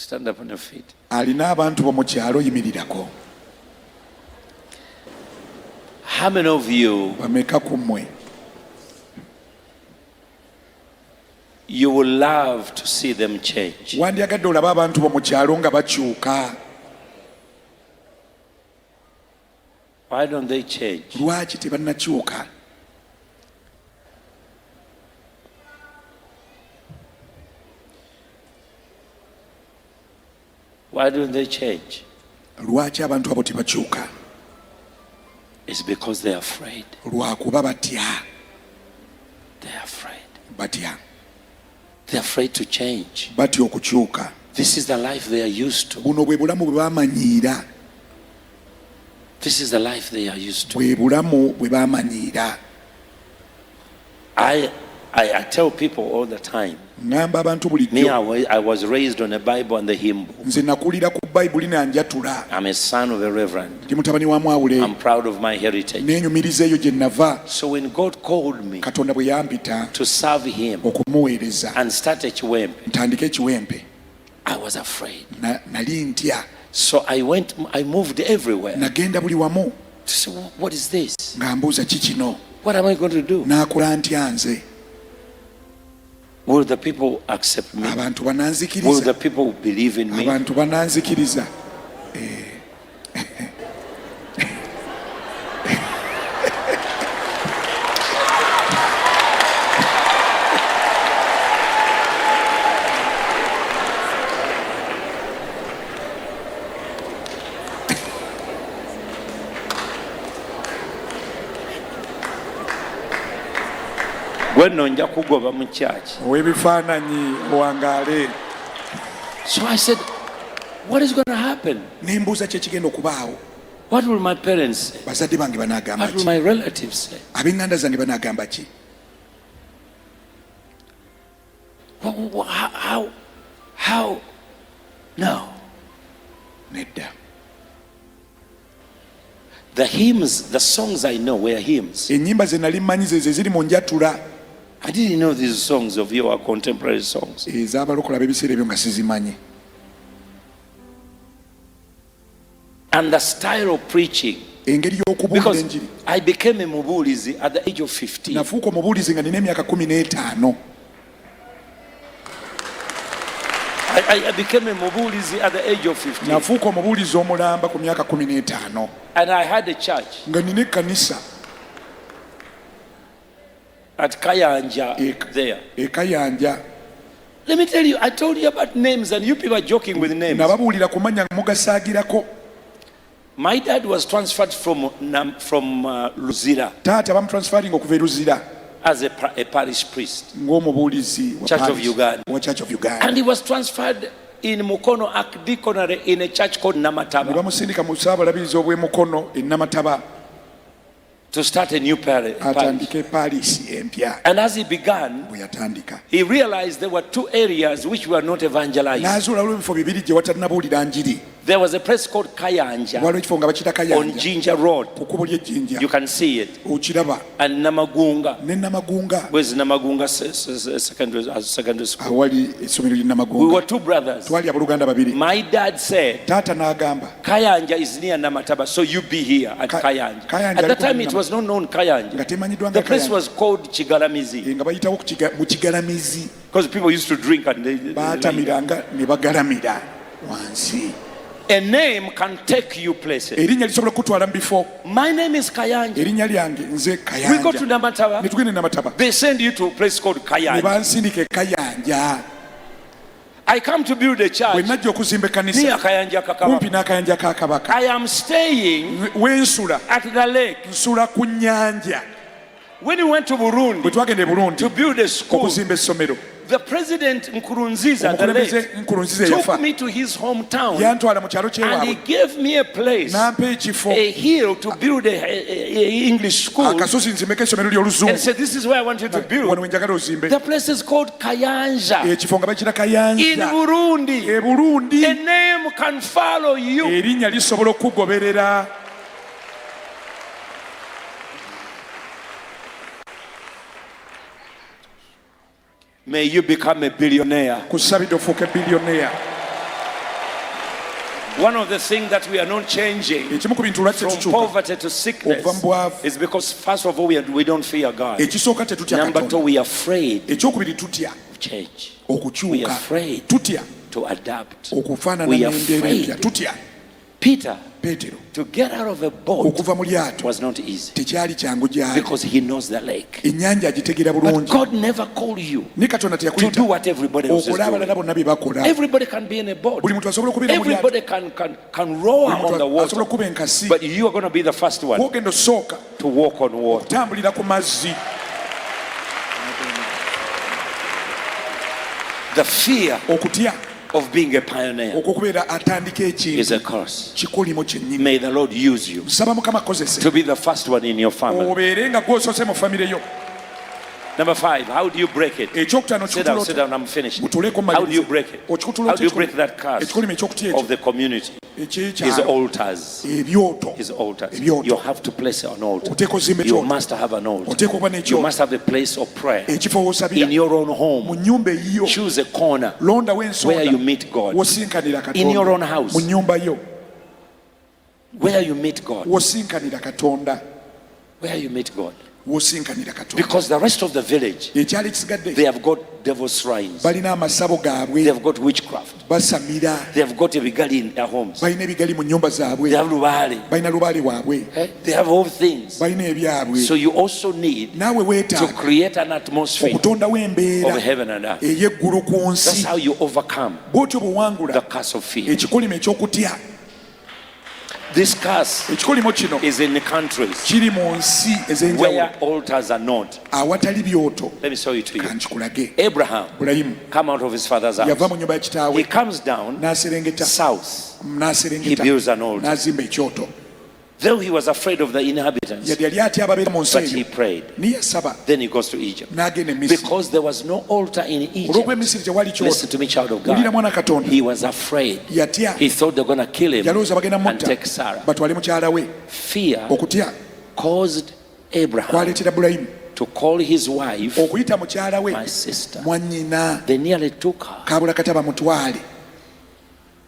Stand up on your feet. alina abantu bo mu kyalo yimirirako. How many of you bameka ku mmwe you will love to see them change? wandyagadde olaba abantu bo mu kyalo nga bakyuka? Why don't they change? lwaki tebannakyuka? Why don't they change? lwaki abantu abo tebakyuka? It's because they're afraid. lwakuba batya. They're afraid. batya. They're afraid to change. batya okukyuka. This is the life they are used to. buno bwe bulamu bwe bamanyiira. This is the life they are used to. bwe bulamu bwe bamanyiira. I tell people all the time. ngamba abantu Me, bulijjo. I was raised on a Bible and the hymn book. nze nakulira ku bayibuli nanjatula. I'm a son of a reverend. ndi mutabani wa mwawule. I'm proud of my heritage. nenyumiriza eyo gye nava. So when God called me katonda bwe yampita to serve Him okumuweereza and start a chiwempe, ntandika ekiwempe, I was afraid. nali ntya. So I moved everywhere nagenda buli wamu to say, what is this? nga mbuuza ki kino. What am I going to do? n'akola ntya nze. Will the people accept me? abantu Will bananzikiriza. the people believe in me? abantu bananzikiriza. Gwenno nja kugoba mu church. ow'ebifaananyi owangaale. So I said, what is going to happen? ne mbuuza kye kigenda okubaawo. What will my parents say? bazadde bange banaagamba What will ki? my relatives say? ab'eŋŋanda zange banaagamba ki? How? No. nedda. The hymns, the songs I know were hymns. ennyimba ze nali mmanyi ze ziri mu njatula. I didn't know these songs of your contemporary songs. ez'abalokola b'ebiseera ebyo nga sizimanyi. And the style of preaching. engeri y'okubuulira Because enjiri. I became a mubulizi at the age of 15. nafuuka omubuulizi nga nina emyaka 15. I became a mubulizi at the age of 15. nafuuka omubuulizi omulamba ku myaka 15 And I had a church nga nina ekkanisa at Kayanja there. e Kayanja. Let me tell you, I told you about names and you people are joking with names. nababuulira ku mannya nga mugasaagirako. My dad was transferred from Luzira taata bamutransfaringa okuva e Luzira as a parish priest. ng'omubuulizi wa Church of parish Uganda. wa Church of Uganda. And he was transferred in Mukono Archdeaconry in a church called ne Namataba bamusindika mu saabalabirizi obw'e Mukono e Namataba to start a new parish. atandike paalisi empya. And as he began, bwe yatandika he realized there were two areas which were not evangelized. n'azuula waliwo ebifo bibiri gye watannabuulira njiri. There was a place called Kayanja waliwo ekifo nga bakiyita on Kayanja Ginger Road. ku kkubo ly'ejjinja. You can see it. okiraba. And Namagunga. ne Namagunga Where's Namagunga secondary school? awali essomero ly'e We Namagunga. were two brothers. twali abooluganda babiri. My dad said, taata n'agamba Kayanja is near Namataba, so you be here at Kayanja. Kayanja At that alikuwa time, it was not known Kayanja. nga temanyiddwa The nga place Kayanja. was called Chigalamizi nga bayitawo mu kigalamizi. because people used to drink and they baatamiranga ne bagalamira wansi. a name can take you places. erinnya lisobola okutwala mu bifo. My name is Kayanja. erinnya lyange nze We go to Kayanja. ne Namataba. tugenda e Namataba They send you to a place called ne Kayanja. bansindika e Kayanja. I come to build a bwe church najja okuzimba near ekkanisa Kayanja kumpi Kakaba. n'akayanja ka Kabaka. I am staying wensula at the lake. nsula ku nnyanja. When we went to bwe Burundi twagenda e Burundi to build a school, okuzimba essomero, the president Nkurunziza, the omukulembeze late, Nkurunziza took yafa. me to his hometown yantwala mu kyalo and he ky'ewaabwe gave me a place, n'ampa ekifo a hill to build a English school, akasozi nzimbeko essomero and ly'oluzungu. said, this is where I want you to wano build. we njagala ozimbe. The place is called Kayanja ekifo nga bakira in Kayanja Burundi. e Burundi. A name can follow you. erinnya lisobola okugoberera. May you become a billionaire. kusabidde ofuuke bilioneya. One of the things that we are not changing ekimu ku bintu lwaki from tetukyuka poverty to sickness okuva mu bwavu is because first of all we don't fear God. ekisooka tetutya Number two, katonda we are afraid ekyokubiri tutya of change. okukyuka afraid. tutya To adapt. okufaanana We are n'embeera afraid. empya tutya Peter, peetero to get out of a boat okuva mu lyato was not easy tekyali kyangu gyali because he knows the lake. ennyanja agitegeera But bulungi God never called you ne katonda to do teyakuyita what everybody else is okola abalala doing. bonna bye bakola Everybody can be in a boat. buli muntu asobola okubeera mu lyato Everybody can roar buli on the muntu asobola water. okuba enkasi But you are going to be the first one gwogenda osooka to walk on water. okutambulira ku mazzi The fear okutya of being a pioneer okwokubeera atandika is ekintu a curse. kikolimo kyennyini May the Lord use you nsaba mukama kozese to be the first one in your family. obeere nga gwosose mu famire yo Number 5, how do you break it? ekyokutaano Sit down, I'm finished. Butuleko How do you maliriza break it? okikutula How do you break that curse ekikolimo ekyokutya of ekyo the community? His ekyekyalo altars. ebyoto His altars. Ebyoto. You have to place an altar. oteeka ozimba You ekyoto must have an altar. oteeka okuba You n'ekyoto must have a place of prayer. ekifo woosabira In your own mu home, nnyumba eyiyo choose a corner londawo where you ensonda meet God. wosinkanira In your own katonda house, mu nnyumba yo where you meet God. wosinkanira katonda Where you meet God. wosinkanira katonda Because the rest of the village, ekyalo ekisigadde they have got devil's shrines. balina amasabo gaabwe They have got witchcraft. basamira They have got ebigali in their homes. balina ebigali mu nnyumba zaabwe They have lubale. balina lubaale waabwe They have all things. balina ebyabwe So you also need naawe to weetaaga create an atmosphere okutondawo embeera of heaven and earth. ey'eggulu ku That's nsi how you overcome bw'otyo the bwewangula curse of fear. ekikolimo eky'okutya This curse ekikolimo kino is in the countries kiri mu nsi ez'enjawulo where altars are not. awatali byoto Let me show it to you. kankikulage Abraham bulayimu come out of his father's yava house. mu nyumba ya He kitaawe comes down n'aserengeta south. He n'aserengeta builds an altar. n'azimba ekyoto Though he was afraid of the inhabitants, yali yali atya ababeera mu nsi but he eyo prayed. naye yasaba Then he goes to Egypt. n'agenda e misiri Because there was no altar in Egypt. olw'okwemisiri tewali kyoto Listen to me, child of wulira God. mwana katonda He was afraid. yatya He thought they were going to kill him yalowooza bagenda and mutta take Sarah. batwale mukyala we Fear okutya caused Abraham kwaleetera bulayimu to call his wife okuyita mukyala we my sister. mwannyina They nearly took her. kabula kataba mutwale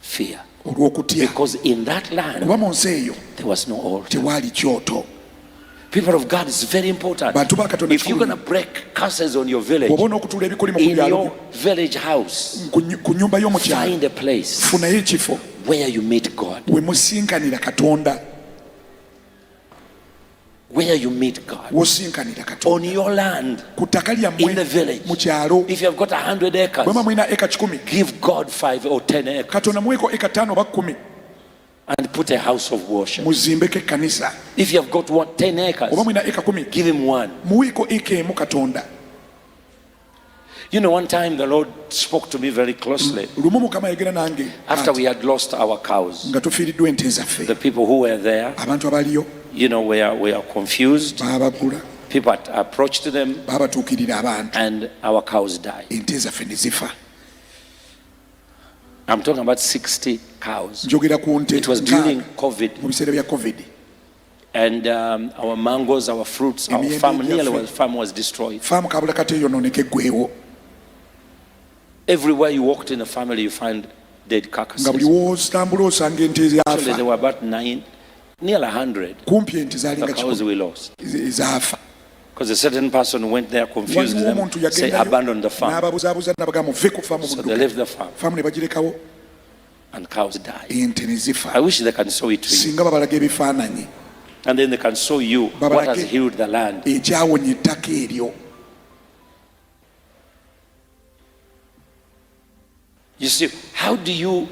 Fear. olw'okutya Because in that land, kuba mu nsi eyo there was no altar. tewaali kyoto People of God, it's very important. bantu ba katonda If you're going to break curses on your village, bw'oba onookutula ebikolimo ku in byalo your village house, ku nnyumba y'omukyalo find a place funayo ekifo where you meet God. we musinkanira katonda Where you meet God. wosinkanira katonda On your land, ku ttaka in lyammwe the village. mu kyalo If you have got 100 acres, bwema mulina eka 100 give God 5 or 10 acres katonda muweeko eka 5 oba 10 and put a house of worship. muzimbeko ekkanisa If you have got 10 acres, oba mulina eka 10 give him one. muweeko eka emu katonda You know, one time the Lord spoke to me very closely lumu mukama yagera nange after we had lost our cows. nga tufiiriddwa ente zaffe The people who were there, abantu abaliyo you know, were confused. baabagula People had approached them baabatuukirira abantu and our cows died. ente zaffe ne zifa I'm talking about 60 cows. njogera ku nte It was 60 during COVID. mu biseera bya covid And our mangoes, our fruits, our Emiyembe farm, gyaffe. nearly our farm was destroyed. faamu kabula kate eyonooneka eggweewo Everywhere you walked in the family, you find dead nga buli carcasses. wotambula osanga ente Actually, zaafa there were about 9, nearly 100 kumpi ente zaalinga the cows 100 we lost. zaafa Because a certain person went there, confused waliwo them, omuntu say, abandon the farm. n'ababuzaabuza n'abagaa muve ku faamu So they budduke left the farm faamu ne bagirekawo and cows died. ente ne zifa I wish they can show it to you. singa babalaga ebifaananyi And then they can show you what has healed the land. ekyawonya ettaka eryo You see, how do you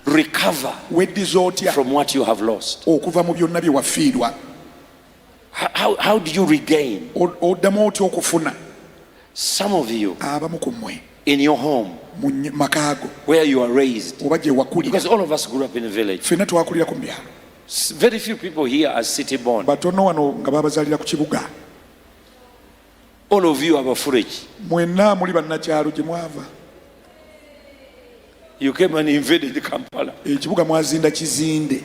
recover weddiza otya from what you have lost? okuva mu byonna bye wafiirwa How do you regain? oddamu otya okufuna Some of you abamu ku mmwe in your home mu makaago where you are raised, oba gye wakulira because all of us grew up in a village. ffenna twakulira ku byalo Very few people here are city born. batono wano nga babazaalira ku kibuga All of you are Bafureki. mwenna muli bannakyalo gye mwava You came and invaded Kampala. ekibuga mwazinda kizinde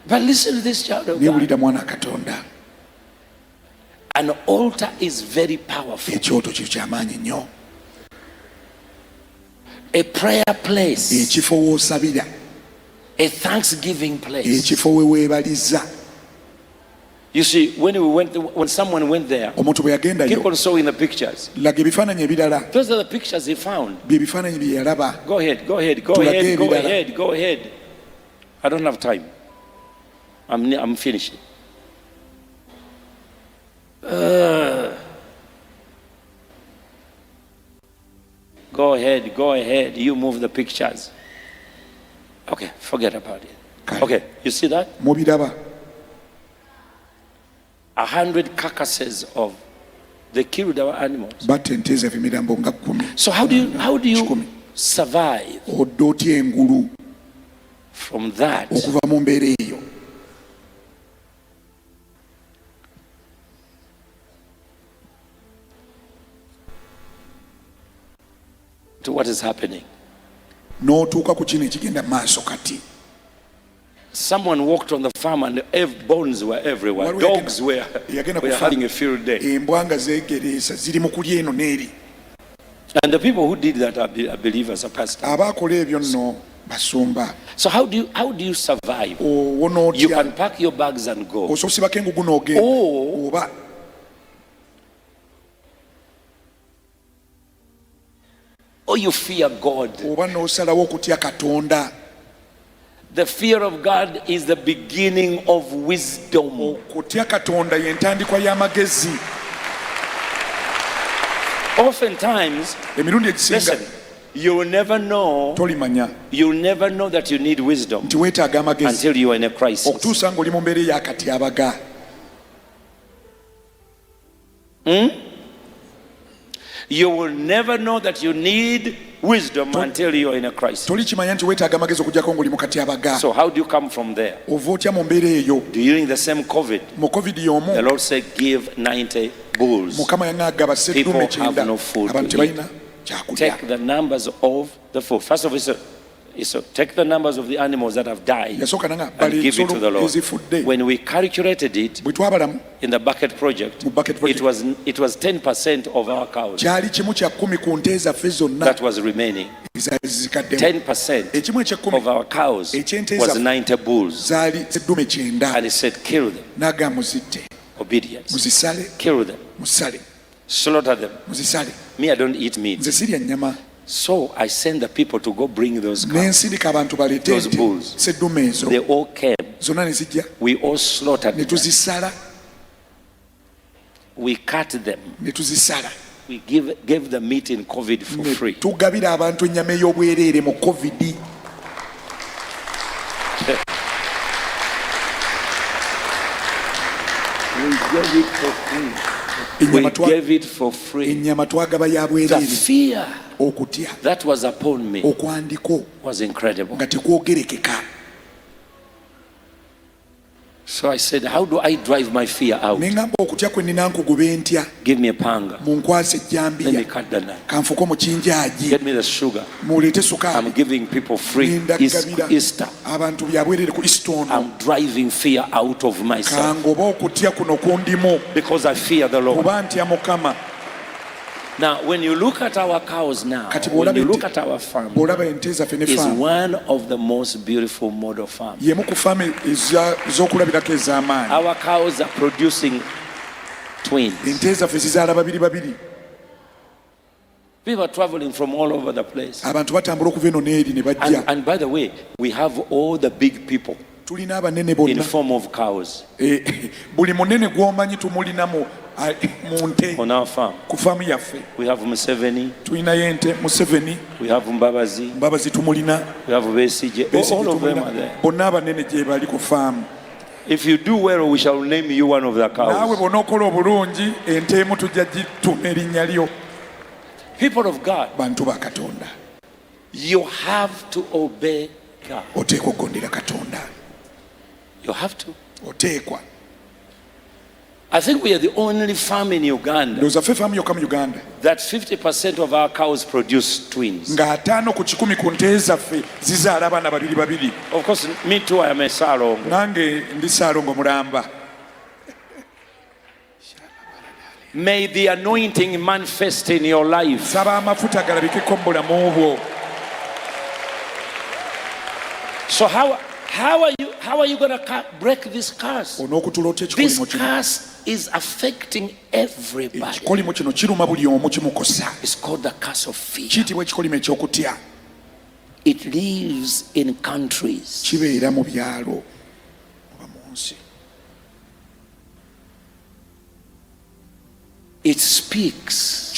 But listen to this, child of God. neewulira mwana wa katonda An altar is very powerful. ekyoto kyo kyamaanyi nnyo A prayer place ekifo woosabira A thanksgiving place. ekifo we weebaliza. You see, when someone went there, Omuntu bwe yagendayo keep on showing the pictures. laga ebifaananyi ebirala. Those are the pictures he found. bye bifaananyi bye yalaba. Go ahead. I don't have time. I'm finishing. Go ahead. You move the pictures. Okay, forget about it. Okay, you see that? Mubiraba. 100 carcasses of they killed our animals. Batta ente zaffe emirambo nga 10. So how do you survive odda otya engulu from that? okuva mu mbeera eyo. To what is happening? N'otuuka ku kino ekigenda mu maaso kati. Someone walked on the farm and bones were everywhere. Dogs were having a field day. Embwa nga zeegereesa ziri mu kulya eno n'eri. And the people who did that are believers, are pastors. Abaakola ebyo nno basumba. So how do you survive? Owona otya. You can pack your bags and go. Osobola osibako engugu n'ogenda. Oba or you fear God. Oba n'osalawo okutya Katonda. The fear of God is the beginning of wisdom. Okutya Katonda y'entandikwa y'amagezi. Oftentimes, emirundi egisinga listen, you will never know that you need wisdom nti weetaaga amagezi until you are in a crisis. okutuusa ng'oli mu mbeera ey'akatyabaga. You will never know that you need wisdom until you are in a crisis. Tolikimanya nti weetaaga amagezi okuggyako ng'oli mu katyabaga. So how do you come from there? Ova otya mu mbeera eyo? During the same COVID, mu COVID y'omu the Lord said, give 90 bulls. Mukama yang'agaba seddume 90. Abantu tebalina kyakulya. Take the numbers of the food. First of all, so take the numbers of the animals that have died and give it to the Lord. When we calculated it in the bucket project, it was 10% of our cows that was remaining. 10% of our cows was 90 bulls. And he said, kill them. Obedience. Kill them. Slaughter them. Me, I don't eat meat. So I sent the people to go bring those cows, those bulls. They all came. We all slaughtered them. We cut them. We gave the meat in COVID for free. Tugabira abantu ennyama ey'obwereere mu COVID. We gave it for free. Ennyama twagaba ya The bwereere. fear Okutya that was upon me okwandiko was incredible. nga tekwogerekeka. So I said, how do I drive my fear out? Ne ngamba okutya kwe nnina nkugube ntya. Give me a panga. Munkwase Let me ejjambiya. cut the knife. Kanfuko mu kinjaaji. Get me the sugar. Muleete sukaali. I'm giving people free Ndagabira Easter. abantu bya bwereere ku Easter ono. I'm driving fear out of myself Kangoba okutya kuno kundimu. because I fear the Lord. Kuba ntya Mukama. Now, when you look at our cows now, Kati when you look at our farm, bw'olaba ente zaffe ne it's faamu. one of the most beautiful model farms. Y'emu ku faamu ez'okulabirako ez'amaanyi. Our cows are producing twins. Ente zaffe zizaala babiri babiri. People are traveling from all over the place. Abantu batambula okuva eno n'eri ne bajja. And by the way, we have all the big people Tulina abanene in bonna. form of cows Buli munene gw'omanyi tumulina mu nte on our farm. ku faamu yaffe. We have Museveni, Tulinayo ente Museveni, we have Mbabazi, Mbabazi tumulina, we have Besije. Besigye All of them tumulina. are there. Bonna abanene gye bali ku faamu. If you do well, we shall name you one of the Naawe cows. bw'onookola obulungi ente emu tujja gituma erinnya lyo. People of God, Bantu ba Katonda, you have to obey God. oteekwa okugondera Katonda. You have to. Oteekwa. I think we are the only farm in Uganda Ndowooza ffe faamu yokka mu Uganda that 50% of our cows produce twins. nga 5 ku 10 ku nte zaffe zizaala abaana babiri babiri. Of course, me too, I am a Salongo. Nange ndi Ssaalongo mulamba. May the anointing manifest in your life. Saba amafuta galabikeko mu bulamu bwo. So how are you going to break this curse? This curse is affecting everybody. It's called the curse of fear. It lives in countries. It speaks